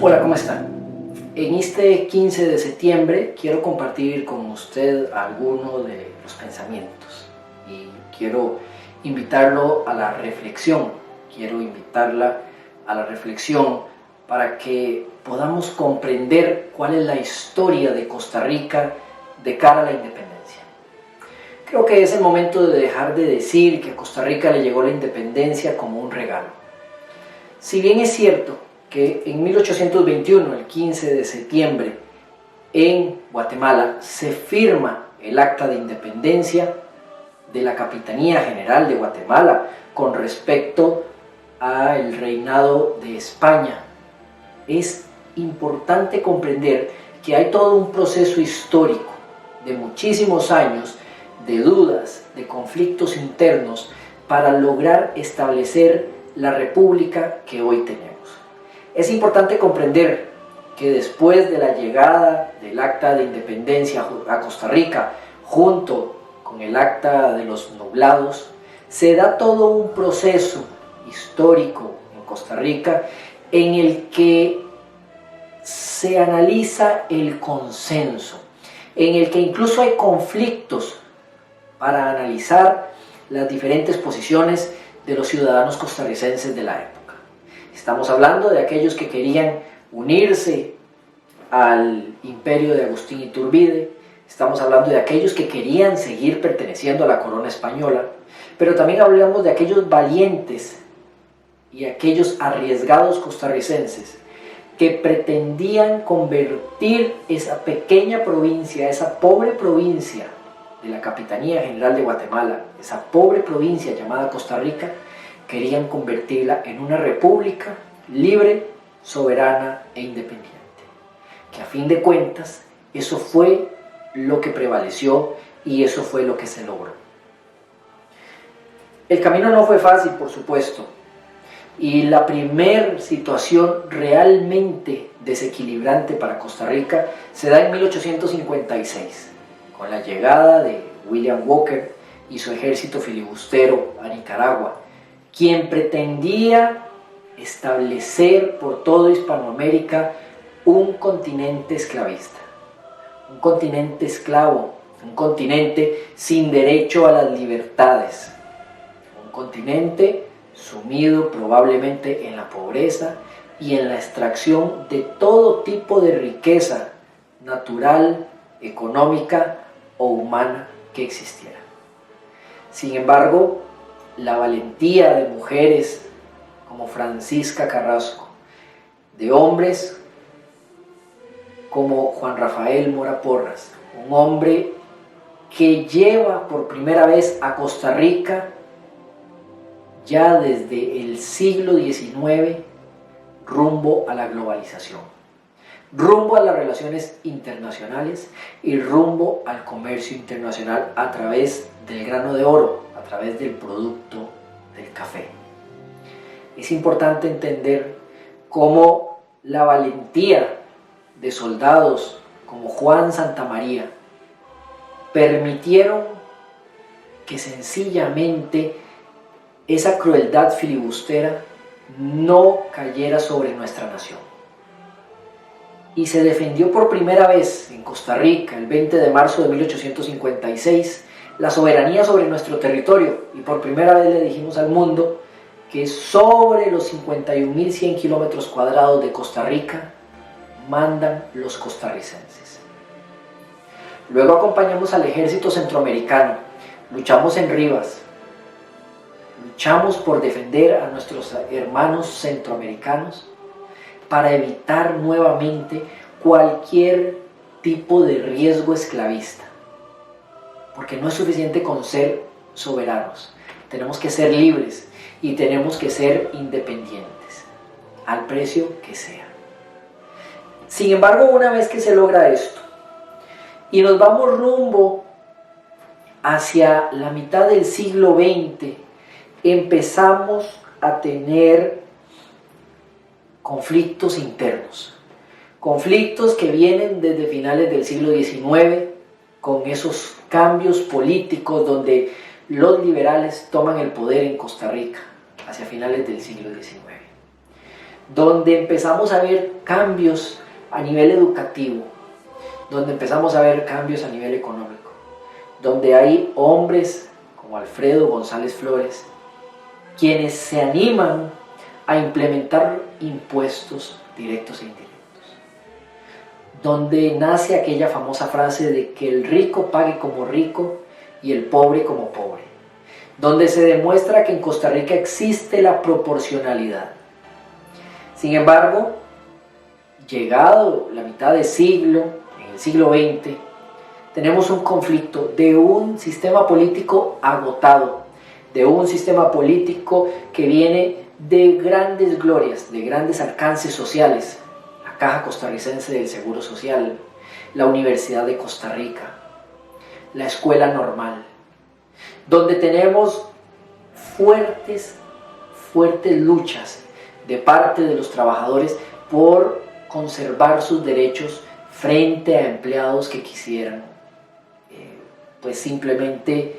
Hola, ¿cómo están? En este 15 de septiembre quiero compartir con usted algunos de los pensamientos y quiero invitarlo a la reflexión, quiero invitarla a la reflexión para que podamos comprender cuál es la historia de Costa Rica de cara a la independencia. Creo que es el momento de dejar de decir que a Costa Rica le llegó la independencia como un regalo. Si bien es cierto que en 1821, el 15 de septiembre, en Guatemala se firma el Acta de Independencia de la Capitanía General de Guatemala con respecto al reinado de España. Es importante comprender que hay todo un proceso histórico de muchísimos años, de dudas, de conflictos internos, para lograr establecer la república que hoy tenemos. Es importante comprender que después de la llegada del Acta de Independencia a Costa Rica, junto con el Acta de los Nublados, se da todo un proceso histórico en Costa Rica en el que se analiza el consenso, en el que incluso hay conflictos para analizar las diferentes posiciones de los ciudadanos costarricenses de la época. Estamos hablando de aquellos que querían unirse al imperio de Agustín Iturbide, estamos hablando de aquellos que querían seguir perteneciendo a la corona española, pero también hablamos de aquellos valientes y aquellos arriesgados costarricenses que pretendían convertir esa pequeña provincia, esa pobre provincia de la Capitanía General de Guatemala, esa pobre provincia llamada Costa Rica, querían convertirla en una república libre, soberana e independiente. Que a fin de cuentas, eso fue lo que prevaleció y eso fue lo que se logró. El camino no fue fácil, por supuesto, y la primera situación realmente desequilibrante para Costa Rica se da en 1856, con la llegada de William Walker y su ejército filibustero a Nicaragua, quien pretendía establecer por toda Hispanoamérica un continente esclavista, un continente esclavo, un continente sin derecho a las libertades, un continente sumido probablemente en la pobreza y en la extracción de todo tipo de riqueza natural, económica o humana que existiera. Sin embargo, la valentía de mujeres como Francisca Carrasco, de hombres como Juan Rafael Mora Porras, un hombre que lleva por primera vez a Costa Rica ya desde el siglo XIX rumbo a la globalización, rumbo a las relaciones internacionales y rumbo al comercio internacional a través del grano de oro, a través del producto del café. Es importante entender cómo la valentía de soldados como Juan Santamaría permitieron que sencillamente esa crueldad filibustera no cayera sobre nuestra nación. Y se defendió por primera vez en Costa Rica, el 20 de marzo de 1856, la soberanía sobre nuestro territorio, y por primera vez le dijimos al mundo que sobre los 51.100 kilómetros cuadrados de Costa Rica mandan los costarricenses. Luego acompañamos al ejército centroamericano, luchamos en Rivas, luchamos por defender a nuestros hermanos centroamericanos para evitar nuevamente cualquier tipo de riesgo esclavista. Porque no es suficiente con ser soberanos, tenemos que ser libres y tenemos que ser independientes, al precio que sea. Sin embargo, una vez que se logra esto y nos vamos rumbo hacia la mitad del siglo XX, empezamos a tener conflictos internos, conflictos que vienen desde finales del siglo XIX, con esos cambios políticos donde los liberales toman el poder en Costa Rica hacia finales del siglo XIX. donde empezamos a ver cambios a nivel educativo, donde empezamos a ver cambios a nivel económico, donde hay hombres como Alfredo González Flores, quienes se animan a implementar impuestos directos e indirectos, donde nace aquella famosa frase de que el rico pague como rico y el pobre como pobre, donde se demuestra que en Costa Rica existe la proporcionalidad. Sin embargo, llegado la mitad del siglo, en el siglo XX, tenemos un conflicto de un sistema político agotado, de un sistema político que viene de grandes glorias, de grandes alcances sociales, la Caja Costarricense del Seguro Social, la Universidad de Costa Rica, la Escuela Normal, donde tenemos fuertes luchas de parte de los trabajadores por conservar sus derechos frente a empleados que quisieran pues simplemente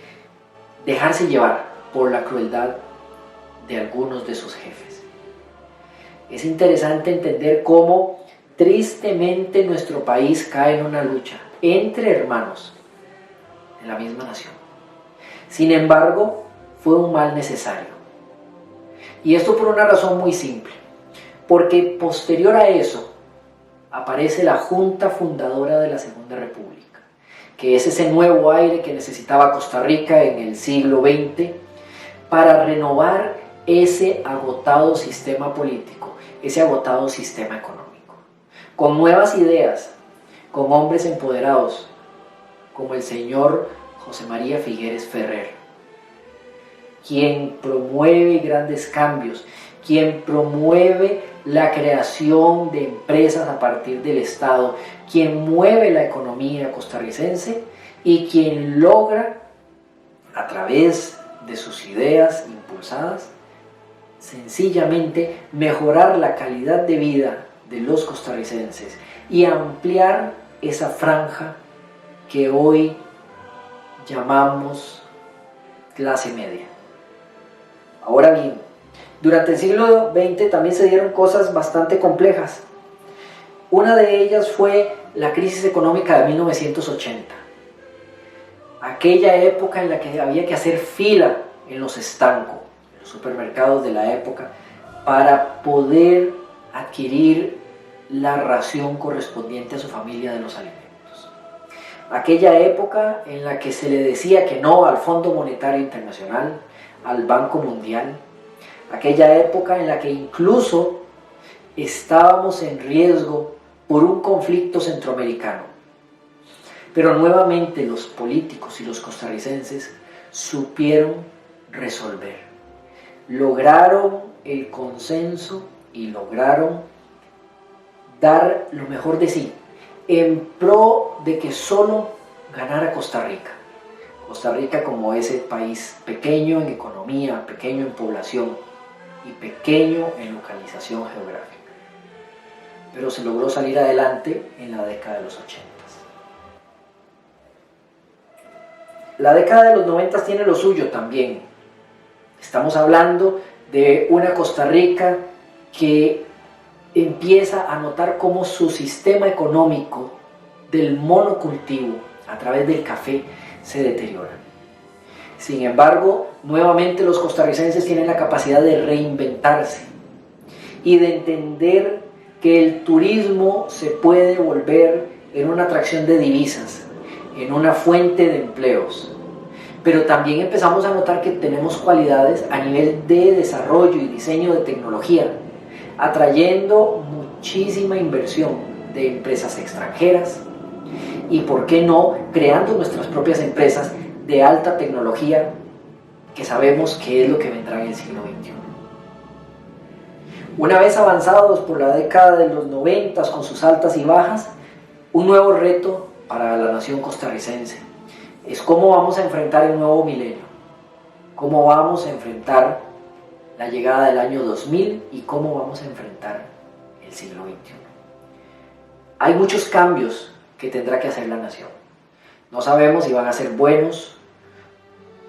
dejarse llevar por la crueldad de algunos de sus jefes. Es interesante entender cómo tristemente nuestro país cae en una lucha entre hermanos en la misma nación. Sin embargo, fue un mal necesario. Y esto por una razón muy simple, porque posterior a eso aparece la Junta Fundadora de la Segunda República, que es ese nuevo aire que necesitaba Costa Rica en el siglo XX para renovar ese agotado sistema político, ese agotado sistema económico, con nuevas ideas, con hombres empoderados, como el señor José María Figueres Ferrer, quien promueve grandes cambios, quien promueve la creación de empresas a partir del Estado, quien mueve la economía costarricense y quien logra, a través de sus ideas impulsadas, sencillamente mejorar la calidad de vida de los costarricenses y ampliar esa franja que hoy llamamos clase media. Ahora bien, durante el siglo XX también se dieron cosas bastante complejas. Una de ellas fue la crisis económica de 1980. Aquella época en la que había que hacer fila en los estancos, en los supermercados de la época, para poder adquirir la ración correspondiente a su familia de los alimentos. Aquella época en la que se le decía que no al Fondo Monetario Internacional, al Banco Mundial, aquella época en la que incluso estábamos en riesgo por un conflicto centroamericano. Pero nuevamente los políticos y los costarricenses supieron resolver, lograron el consenso y lograron dar lo mejor de sí en pro de que solo ganara Costa Rica. Costa Rica como ese país pequeño en economía, pequeño en población y pequeño en localización geográfica. Pero se logró salir adelante en la década de los 80. La década de los 90 tiene lo suyo también. Estamos hablando de una Costa Rica que empieza a notar cómo su sistema económico del monocultivo a través del café se deteriora. Sin embargo, nuevamente los costarricenses tienen la capacidad de reinventarse y de entender que el turismo se puede volver en una atracción de divisas, en una fuente de empleos. Pero también empezamos a notar que tenemos cualidades a nivel de desarrollo y diseño de tecnología, atrayendo muchísima inversión de empresas extranjeras y, ¿por qué no?, creando nuestras propias empresas de alta tecnología que sabemos que es lo que vendrá en el siglo XXI. Una vez avanzados por la década de los 90 con sus altas y bajas, un nuevo reto para la nación costarricense es cómo vamos a enfrentar el nuevo milenio, cómo vamos a enfrentar la llegada del año 2000 y cómo vamos a enfrentar el siglo XXI. Hay muchos cambios que tendrá que hacer la nación. No sabemos si van a ser buenos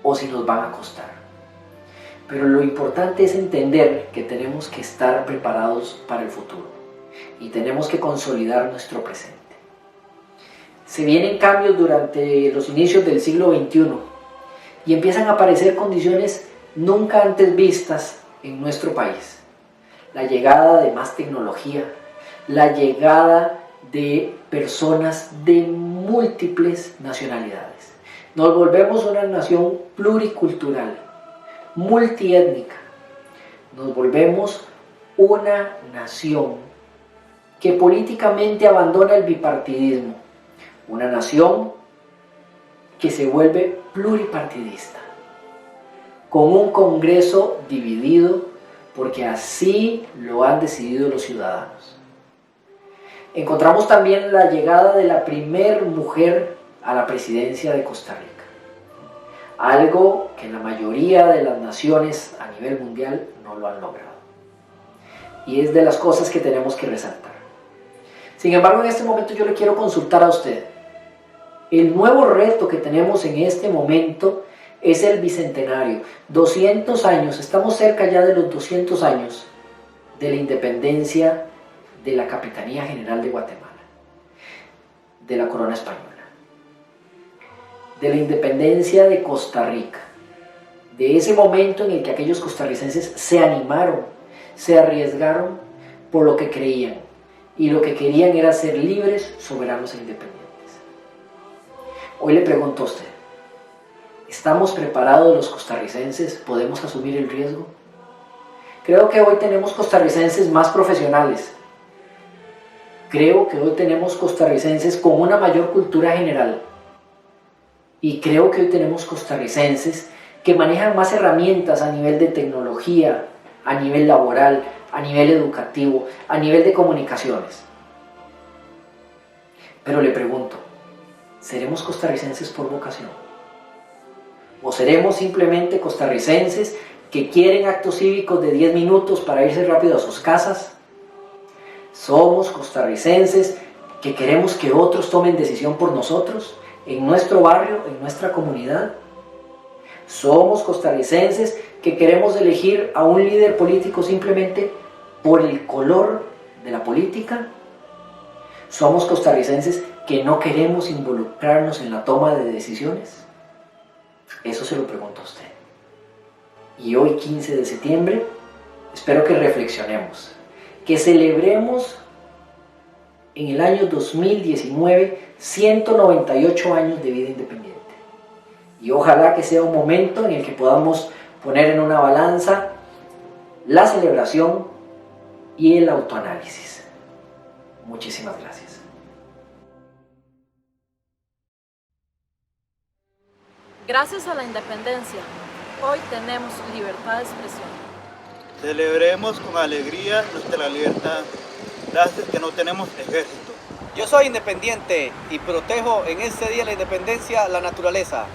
o si nos van a costar. pero lo importante es entender que tenemos que estar preparados para el futuro y tenemos que consolidar nuestro presente. Se vienen cambios durante los inicios del siglo XXI y empiezan a aparecer condiciones nunca antes vistas en nuestro país. La llegada de más tecnología, la llegada de personas de múltiples nacionalidades. Nos volvemos una nación pluricultural, multiétnica. Nos volvemos una nación que políticamente abandona el bipartidismo, una nación que se vuelve pluripartidista, con un Congreso dividido porque así lo han decidido los ciudadanos. Encontramos también la llegada de la primer mujer a la presidencia de Costa Rica, algo que la mayoría de las naciones a nivel mundial no lo han logrado. Y es de las cosas que tenemos que resaltar. Sin embargo, en este momento yo le quiero consultar a usted. El nuevo reto que tenemos en este momento es el bicentenario. 200 años, estamos cerca ya de los 200 años de la independencia de la Capitanía General de Guatemala, de la corona española, de la independencia de Costa Rica, de ese momento en el que aquellos costarricenses se animaron, se arriesgaron por lo que creían, y lo que querían era ser libres, soberanos e independientes. Hoy le pregunto a usted, ¿estamos preparados los costarricenses? ¿Podemos asumir el riesgo? Creo que hoy tenemos costarricenses más profesionales. Creo que hoy tenemos costarricenses con una mayor cultura general. Y creo que hoy tenemos costarricenses que manejan más herramientas a nivel de tecnología, a nivel laboral, a nivel educativo, a nivel de comunicaciones. Pero le pregunto, ¿seremos costarricenses por vocación? ¿O seremos simplemente costarricenses que quieren actos cívicos de 10 minutos para irse rápido a sus casas? ¿Somos costarricenses que queremos que otros tomen decisión por nosotros, en nuestro barrio, en nuestra comunidad? ¿Somos costarricenses que queremos elegir a un líder político simplemente por el color de la política? ¿Somos costarricenses que no queremos involucrarnos en la toma de decisiones? Eso se lo pregunto a usted. Y hoy, 15 de septiembre, espero que reflexionemos, que celebremos en el año 2019 198 años de vida independiente. Y ojalá que sea un momento en el que podamos poner en una balanza la celebración y el autoanálisis. Muchísimas gracias. Gracias a la independencia, hoy tenemos libertad de expresión. Celebremos con alegría nuestra libertad, gracias que no tenemos ejército. Yo soy independiente y protejo en este día de la independencia la naturaleza.